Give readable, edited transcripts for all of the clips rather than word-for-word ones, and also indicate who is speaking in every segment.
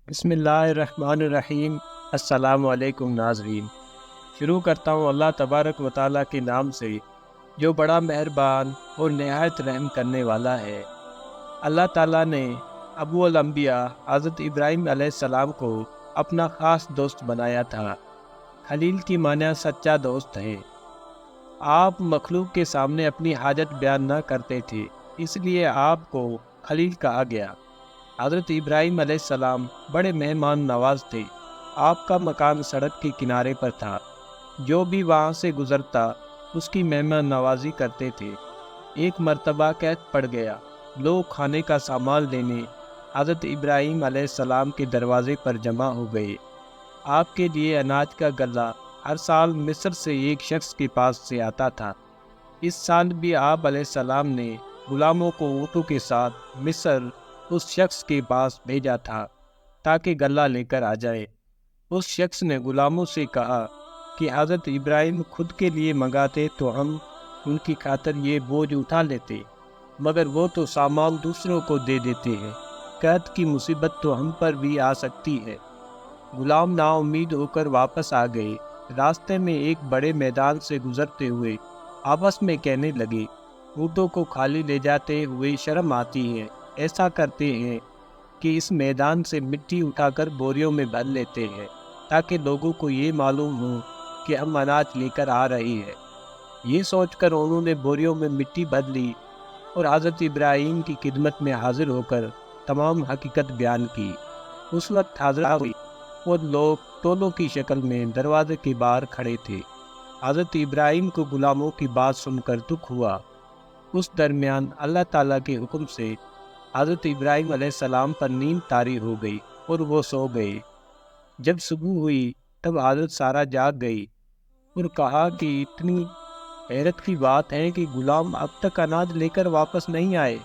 Speaker 1: بسم اللہ الرحمن الرحیم۔ السلام علیکم ناظرین۔ شروع کرتا ہوں اللہ تبارک و تعالیٰ کے نام سے جو بڑا مہربان اور نہایت رحم کرنے والا ہے۔ اللہ تعالیٰ نے ابو الانبیاء حضرت ابراہیم علیہ السلام کو اپنا خاص دوست بنایا تھا۔ خلیل کی معنی سچا دوست ہے۔ آپ مخلوق کے سامنے اپنی حاجت بیان نہ کرتے تھے، اس لیے آپ کو خلیل کہا گیا۔ حضرت ابراہیم علیہ السلام بڑے مہمان نواز تھے۔ آپ کا مکان سڑک کے کنارے پر تھا۔ جو بھی وہاں سے گزرتا اس کی مہمان نوازی کرتے تھے۔ ایک مرتبہ قحط پڑ گیا۔ لوگ کھانے کا سامان لینے حضرت ابراہیم علیہ السلام کے دروازے پر جمع ہو گئے۔ آپ کے لیے اناج کا غلہ ہر سال مصر سے ایک شخص کے پاس سے آتا تھا۔ اس سال بھی آپ علیہ السلام نے غلاموں کو اونٹوں کے ساتھ مصر اس شخص کے پاس بھیجا تھا تاکہ غلہ لے کر آ جائے۔ اس شخص نے غلاموں سے کہا کہ حضرت ابراہیم خود کے لیے منگاتے تو ہم ان کی خاطر یہ بوجھ اٹھا لیتے، مگر وہ تو سامان دوسروں کو دے دیتے ہیں۔ قحط کی مصیبت تو ہم پر بھی آ سکتی ہے۔ غلام نا امید ہو کر واپس آ گئے۔ راستے میں ایک بڑے میدان سے گزرتے ہوئے آپس میں کہنے لگے، اونٹوں کو خالی لے جاتے ہوئے شرم آتی ہے۔ ایسا کرتے ہیں کہ اس میدان سے مٹی اٹھا کر بوریوں میں بھر لیتے ہیں تاکہ لوگوں کو یہ معلوم ہو کہ ہم اناج لے کر آ رہے ہیں۔ یہ سوچ کر انہوں نے بوریوں میں مٹی بھر لی اور حضرت ابراہیم کی خدمت میں حاضر ہو کر تمام حقیقت بیان کی۔ اس وقت حضرت ہوئی وہ لوگ ٹولوں کی شکل میں دروازے کے باہر کھڑے تھے۔ حضرت ابراہیم کو غلاموں کی بات سن کر دکھ ہوا۔ اس درمیان اللہ تعالیٰ کے حکم سے حضرت ابراہیم علیہ السلام پر نیند طاری ہو گئی اور وہ سو گئے۔ جب صبح ہوئی تب حضرت سارہ جاگ گئی اور کہا کہ اتنی حیرت کی بات ہے کہ غلام اب تک اناج لے کر واپس نہیں آئے۔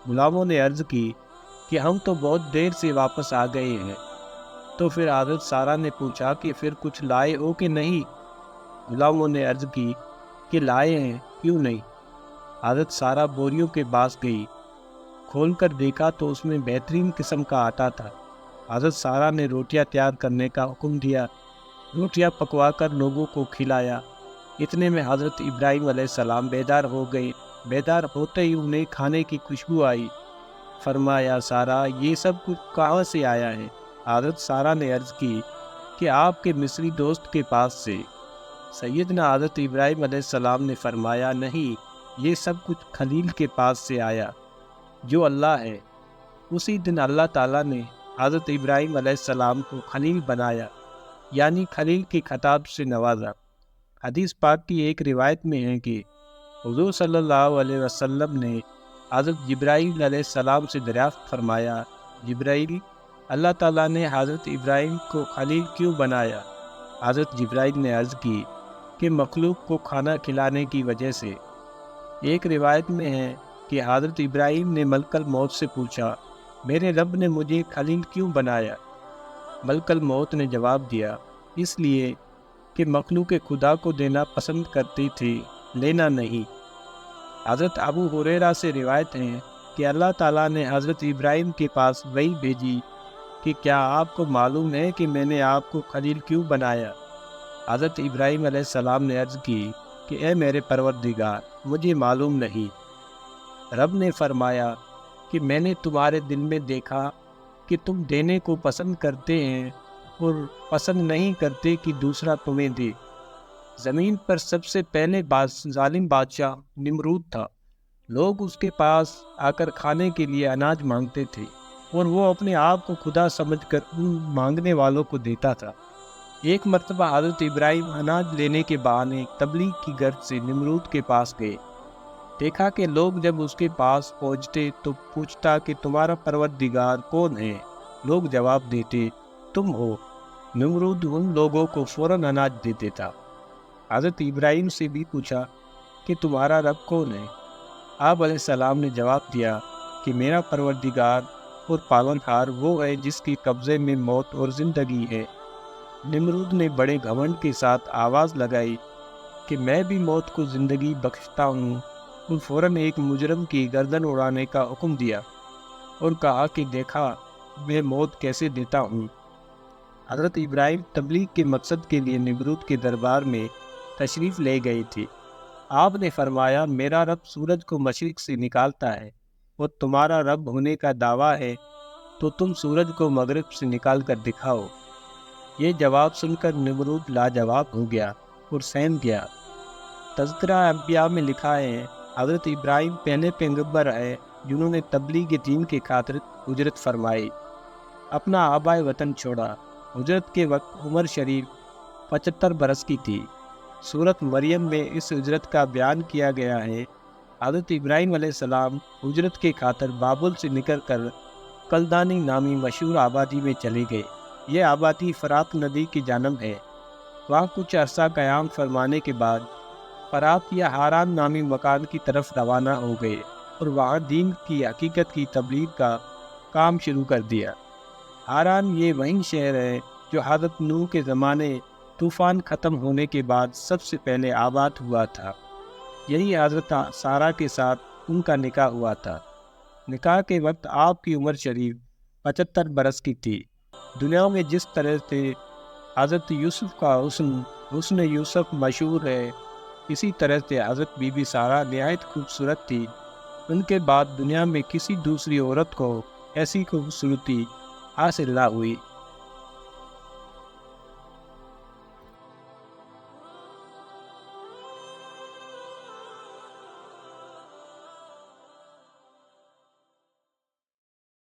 Speaker 1: غلاموں نے عرض کی کہ ہم تو بہت دیر سے واپس آ گئے ہیں۔ تو پھر حضرت سارہ نے پوچھا کہ پھر کچھ لائے ہو کہ نہیں؟ غلاموں نے عرض کی کہ لائے ہیں، کیوں نہیں؟ حضرت سارہ بوریوں کے پاس گئی۔ کھول کر دیکھا تو اس میں بہترین قسم کا آٹا تھا۔ حضرت سارہ نے روٹیاں تیار کرنے کا حکم دیا۔ روٹیاں پکوا کر لوگوں کو کھلایا۔ اتنے میں حضرت ابراہیم علیہ السلام بیدار ہو گئے۔ بیدار ہوتے ہی انہیں کھانے کی خوشبو آئی۔ فرمایا، سارہ یہ سب کچھ کہاں سے آیا ہے؟ حضرت سارہ نے عرض کی کہ آپ کے مصری دوست کے پاس سے۔ سیدنا حضرت ابراہیم علیہ السلام نے فرمایا، نہیں، یہ سب کچھ خلیل کے پاس سے آیا جو اللہ ہے۔ اسی دن اللہ تعالیٰ نے حضرت ابراہیم علیہ السلام کو خلیل بنایا، یعنی خلیل کے خطاب سے نوازا۔ حدیث پاک کی ایک روایت میں ہے کہ حضور صلی اللہ علیہ وسلم نے حضرت جبرائیل علیہ السلام سے دریافت فرمایا، جبرائیل، اللہ تعالیٰ نے حضرت ابراہیم کو خلیل کیوں بنایا؟ حضرت جبرائیل نے عرض کی کہ مخلوق کو کھانا کھلانے کی وجہ سے۔ ایک روایت میں ہے کہ حضرت ابراہیم نے ملک الموت سے پوچھا، میرے رب نے مجھے خلیل کیوں بنایا؟ ملک الموت نے جواب دیا، اس لیے کہ مخلوق خدا کو دینا پسند کرتی تھی، لینا نہیں۔ حضرت ابو ہریرہ سے روایت ہے کہ اللہ تعالیٰ نے حضرت ابراہیم کے پاس وحی بھیجی کہ کیا آپ کو معلوم ہے کہ میں نے آپ کو خلیل کیوں بنایا؟ حضرت ابراہیم علیہ السلام نے عرض کی کہ اے میرے پروردگار، مجھے معلوم نہیں۔ رب نے فرمایا کہ میں نے تمہارے دل میں دیکھا کہ تم دینے کو پسند کرتے ہیں اور پسند نہیں کرتے کہ دوسرا تمہیں دے۔ زمین پر سب سے پہلے ظالم بادشاہ نمرود تھا۔ لوگ اس کے پاس آ کر کھانے کے لیے اناج مانگتے تھے اور وہ اپنے آپ کو خدا سمجھ کر ان مانگنے والوں کو دیتا تھا۔ ایک مرتبہ حضرت ابراہیم اناج لینے کے بہانے تبلیغ کی غرض سے نمرود کے پاس گئے۔ دیکھا کہ لوگ جب اس کے پاس پہنچتے تو پوچھتا کہ تمہارا پروردگار کون ہے؟ لوگ جواب دیتے، تم ہو۔ نمرود ان لوگوں کو فوراً اناج دے دیتا۔ حضرت ابراہیم سے بھی پوچھا کہ تمہارا رب کون ہے؟ آپ علیہ السلام نے جواب دیا کہ میرا پروردگار اور پالنہار وہ ہے جس کے قبضے میں موت اور زندگی ہے۔ نمرود نے بڑے گھمنڈ کے ساتھ آواز لگائی کہ میں بھی موت کو زندگی بخشتا ہوں، اور فوراً ایک مجرم کی گردن اڑانے کا حکم دیا اور کہا کہ دیکھا میں موت کیسے دیتا ہوں۔ حضرت ابراہیم تبلیغ کے مقصد کے لیے نمرود کے دربار میں تشریف لے گئی تھی۔ آپ نے فرمایا، میرا رب سورج کو مشرق سے نکالتا ہے، وہ تمہارا رب ہونے کا دعویٰ ہے تو تم سورج کو مغرب سے نکال کر دکھاؤ۔ یہ جواب سن کر نمرود لاجواب ہو گیا اور سہم گیا۔ تذکرہ انبیاء میں لکھا ہے، حضرت ابراہیم پہلے پیغمبر ہے جنہوں نے تبلیغ دین کی خاطر ہجرت فرمائی، اپنا آبائے وطن چھوڑا۔ ہجرت کے وقت عمر شریف 75 برس کی تھی۔ سورۃ مریم میں اس ہجرت کا بیان کیا گیا ہے۔ حضرت ابراہیم علیہ السلام ہجرت کے خاطر بابل سے نکل کر کلدانی نامی مشہور آبادی میں چلے گئے۔ یہ آبادی فرات ندی کی جانب ہے۔ وہاں کچھ عرصہ قیام فرمانے کے بعد فرات یا ہاران نامی مکان کی طرف روانہ ہو گئے اور وہاں دین کی حقیقت کی تبلیغ کا کام شروع کر دیا۔ ہاران یہ وہی شہر ہے جو حضرت نوح کے زمانے طوفان ختم ہونے کے بعد سب سے پہلے آباد ہوا تھا۔ یہی حضرت سارہ کے ساتھ ان کا نکاح ہوا تھا۔ نکاح کے وقت آپ کی عمر شریف 75 برس کی تھی۔ دنیا میں جس طرح سے حضرت یوسف کا حسن یوسف مشہور ہے، اسی طرح سے حضرت بی بی سارہ نہایت خوبصورت تھی۔ ان کے بعد دنیا میں کسی دوسری عورت کو ایسی خوبصورتی حاصل نہ ہوئی۔